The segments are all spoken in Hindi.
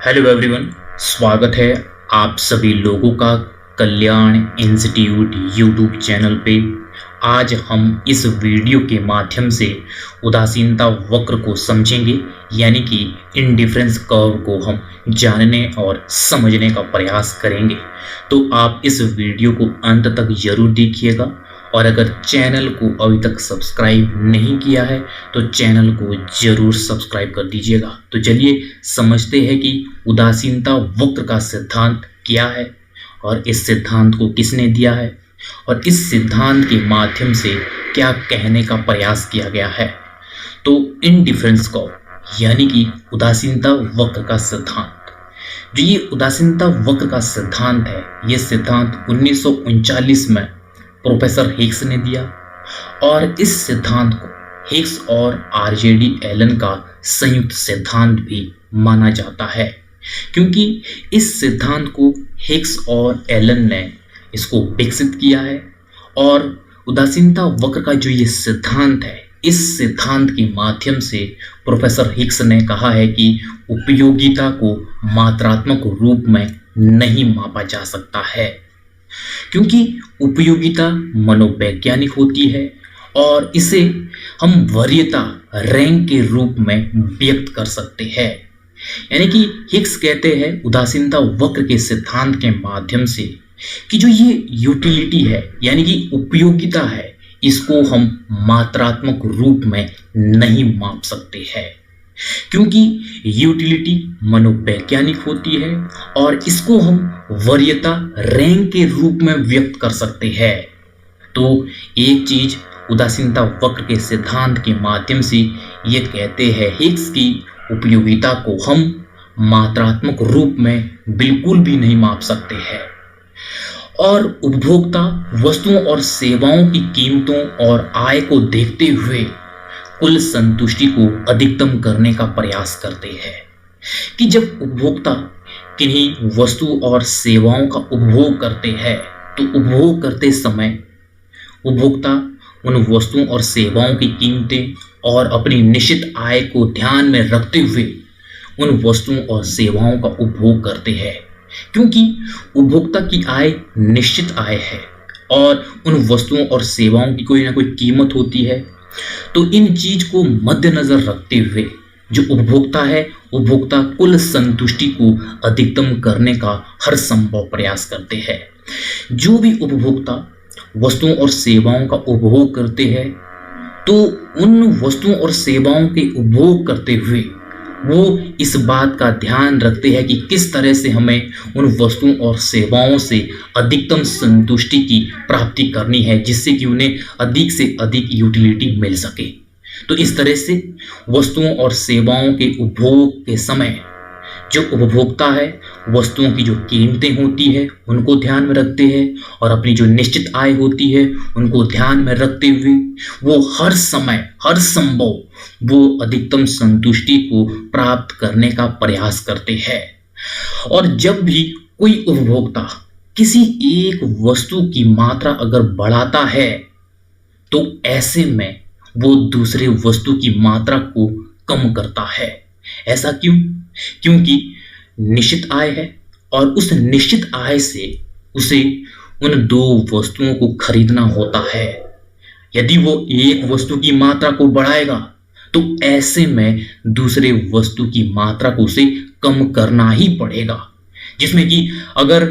हेलो एवरीवन, स्वागत है आप सभी लोगों का कल्याण इंस्टीट्यूट यूट्यूब चैनल पे। आज हम इस वीडियो के माध्यम से उदासीनता वक्र को समझेंगे, यानी कि इंडिफरेंस कर्व को हम जानने और समझने का प्रयास करेंगे। तो आप इस वीडियो को अंत तक जरूर देखिएगा, और अगर चैनल को अभी तक सब्सक्राइब नहीं किया है तो चैनल को जरूर सब्सक्राइब कर दीजिएगा। तो चलिए समझते हैं कि उदासीनता वक्र का सिद्धांत क्या है और इस सिद्धांत को किसने दिया है और इस सिद्धांत के माध्यम से क्या कहने का प्रयास किया गया है। तो इंडिफरेंस कर्व यानी कि उदासीनता वक्र का सिद्धांत, जो ये उदासीनता वक्र का सिद्धांत है, ये सिद्धांत 1939 में प्रोफेसर हिग्स ने दिया, और इस सिद्धांत को हिग्स और आरजेडी एलन का संयुक्त सिद्धांत भी माना जाता है, क्योंकि इस सिद्धांत को हिग्स और एलन ने इसको विकसित किया है। और उदासीनता वक्र का जो ये सिद्धांत है, इस सिद्धांत के माध्यम से प्रोफेसर हिग्स ने कहा है कि उपयोगिता को मात्रात्मक रूप में नहीं मापा जा सकता है, क्योंकि उपयोगिता मनोवैज्ञानिक होती है और इसे हम वरीयता रैंक के रूप में व्यक्त कर सकते हैं। यानी कि हिग्स कहते हैं उदासीनता वक्र के सिद्धांत के माध्यम से कि जो ये यूटिलिटी है यानी कि उपयोगिता है, इसको हम मात्रात्मक रूप में नहीं माप सकते हैं, क्योंकि यूटिलिटी मनोवैज्ञानिक होती है और इसको हम वरीयता रैंक के रूप में व्यक्त कर सकते हैं। तो एक चीज उदासीनता वक्र के सिद्धांत के माध्यम से ये कहते हैं हिग्स की उपयोगिता को हम मात्रात्मक रूप में बिल्कुल भी नहीं माप सकते हैं, और उपभोक्ता वस्तुओं और सेवाओं की कीमतों और आय को देखते हुए कुल संतुष्टि को अधिकतम करने का प्रयास करते हैं। कि जब उपभोक्ता किन्हीं वस्तु और सेवाओं का उपभोग करते हैं तो उपभोग करते समय उपभोक्ता उन वस्तुओं और सेवाओं की कीमतें और अपनी निश्चित आय को ध्यान में रखते हुए उन वस्तुओं और सेवाओं का उपभोग करते हैं, क्योंकि उपभोक्ता की आय निश्चित आय है और उन वस्तुओं और सेवाओं की कोई ना कोई कीमत होती है। तो इन चीज को मद्देनजर रखते हुए जो उपभोक्ता है, उपभोक्ता कुल संतुष्टि को अधिकतम करने का हर संभव प्रयास करते हैं। जो भी उपभोक्ता वस्तुओं और सेवाओं का उपभोग करते हैं, तो उन वस्तुओं और सेवाओं के उपभोग करते हुए वो इस बात का ध्यान रखते हैं कि किस तरह से हमें उन वस्तुओं और सेवाओं से अधिकतम संतुष्टि की प्राप्ति करनी है, जिससे कि उन्हें अधिक से अधिक यूटिलिटी मिल सके। तो इस तरह से वस्तुओं और सेवाओं के उपभोग के समय जो उपभोक्ता है, वस्तुओं की जो कीमतें होती है उनको ध्यान में रखते हैं और अपनी जो निश्चित आय होती है उनको ध्यान में रखते हुए वो हर समय हर संभव वो अधिकतम संतुष्टि को प्राप्त करने का प्रयास करते हैं। और जब भी कोई उपभोक्ता किसी एक वस्तु की मात्रा अगर बढ़ाता है तो ऐसे में वो दूसरे वस्तु की मात्रा को कम करता है। ऐसा क्यों? क्योंकि निश्चित आय है और उस निश्चित आय से उसे उन दो वस्तुओं को खरीदना होता है। यदि वो एक वस्तु की मात्रा को बढ़ाएगा तो ऐसे में दूसरे वस्तु की मात्रा को उसे कम करना ही पड़ेगा, जिसमें कि अगर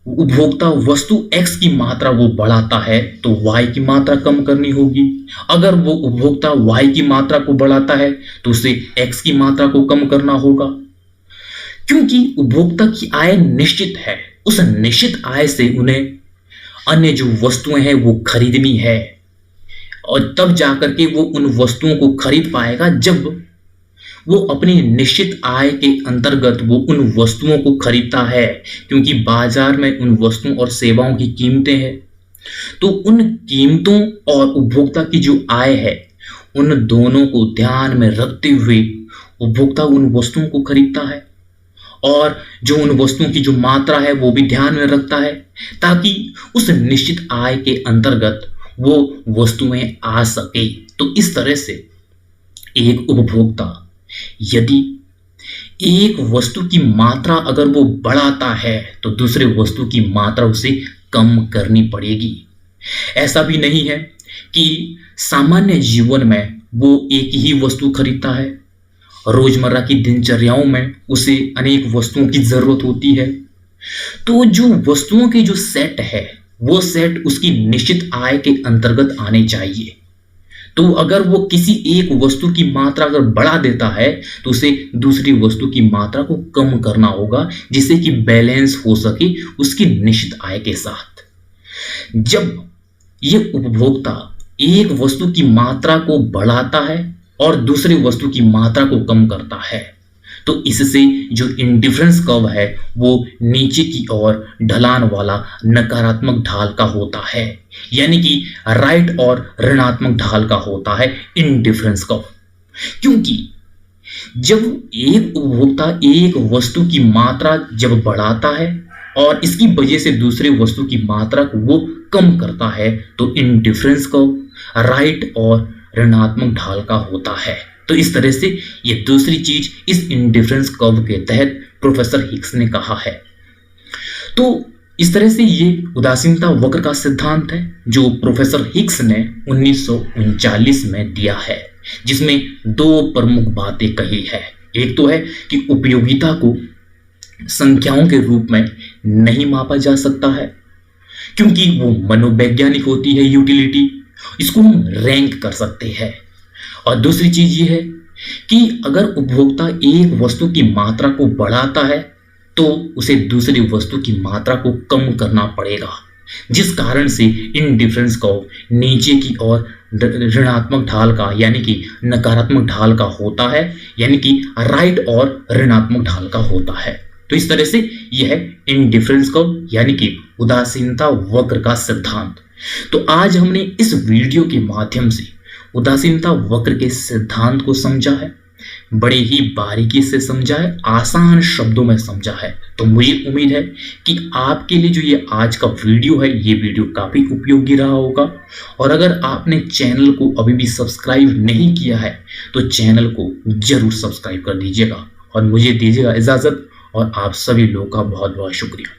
उपभोक्ता वस्तु X की मात्रा वो बढ़ाता है तो Y की मात्रा कम करनी होगी। अगर वो उपभोक्ता Y की मात्रा को बढ़ाता है तो उसे X की मात्रा को कम करना होगा, क्योंकि उपभोक्ता की आय निश्चित है। उस निश्चित आय से उन्हें अन्य जो वस्तुएं हैं वो खरीदनी है, और तब जाकर के वो उन वस्तुओं को खरीद पाएगा जब वो अपनी निश्चित आय के अंतर्गत वो उन वस्तुओं को खरीदता है, क्योंकि बाजार में उन वस्तुओं और सेवाओं की कीमतें हैं। तो उन कीमतों और उपभोक्ता की जो आय है, उन दोनों को ध्यान में रखते हुए उपभोक्ता उन वस्तुओं को खरीदता है, और जो उन वस्तुओं की जो मात्रा है वो भी ध्यान में रखता है, ताकि उस निश्चित आय के अंतर्गत वो वस्तुएं आ सके। तो इस तरह से एक उपभोक्ता यदि एक वस्तु की मात्रा अगर वो बढ़ाता है तो दूसरे वस्तु की मात्रा उसे कम करनी पड़ेगी। ऐसा भी नहीं है कि सामान्य जीवन में वो एक ही वस्तु खरीदता है। रोजमर्रा की दिनचर्याओं में उसे अनेक वस्तुओं की जरूरत होती है। तो जो वस्तुओं के जो सेट है वो सेट उसकी निश्चित आय के अंतर्गत आने चाहिए। तो अगर वो किसी एक वस्तु की मात्रा अगर बढ़ा देता है तो उसे दूसरी वस्तु की मात्रा को कम करना होगा, जिससे कि बैलेंस हो सके उसकी निश्चित आय के साथ। जब ये उपभोक्ता एक वस्तु की मात्रा को बढ़ाता है और दूसरी वस्तु की मात्रा को कम करता है तो इससे जो इंडिफरेंस कर्व है वो नीचे की ओर ढलान वाला नकारात्मक ढाल का होता है, यानी कि राइट और ऋणात्मक ढाल का होता है इंडिफरेंस कर्व। क्योंकि जब एक उपभोक्ता एक वस्तु की मात्रा जब बढ़ाता है और इसकी वजह से दूसरी वस्तु की मात्रा को वो कम करता है तो इंडिफरेंस कर्व राइट और ऋणात्मक ढाल का होता है। तो इस तरह से ये दूसरी चीज इस इंडिफरेंस कर्व के तहत प्रोफेसर हिग्स ने कहा है। तो इस तरह से ये उदासीनता वक्र का सिद्धांत है जो प्रोफेसर हिग्स ने 1939 में दिया है, जिसमें दो प्रमुख बातें कही है। एक तो है कि उपयोगिता को संख्याओं के रूप में नहीं मापा जा सकता है क्योंकि वो मनोवैज्ञानिक होती है यूटिलिटी, इसको हम रैंक कर सकते हैं। और दूसरी चीज ये है कि अगर उपभोक्ता एक वस्तु की मात्रा को बढ़ाता है तो उसे दूसरी वस्तु की मात्रा को कम करना पड़ेगा, जिस कारण से इंडिफरेंस कर्व नीचे की ओर ऋणात्मक ढाल का यानी कि नकारात्मक ढाल का होता है, यानी कि राइट और ऋणात्मक ढाल का होता है। तो इस तरह से यह है इंडिफरेंस कर्व यानी कि उदासीनता वक्र का सिद्धांत। तो आज हमने इस वीडियो के माध्यम से उदासीनता वक्र के सिद्धांत को समझा है, बड़े ही बारीकी से समझा है, आसान शब्दों में समझा है। तो मुझे उम्मीद है कि आपके लिए जो ये आज का वीडियो है ये वीडियो काफी उपयोगी रहा होगा। और अगर आपने चैनल को अभी भी सब्सक्राइब नहीं किया है तो चैनल को जरूर सब्सक्राइब कर दीजिएगा और मुझे दीजिएगा इजाजत। और आप सभी लोगों का बहुत बहुत शुक्रिया।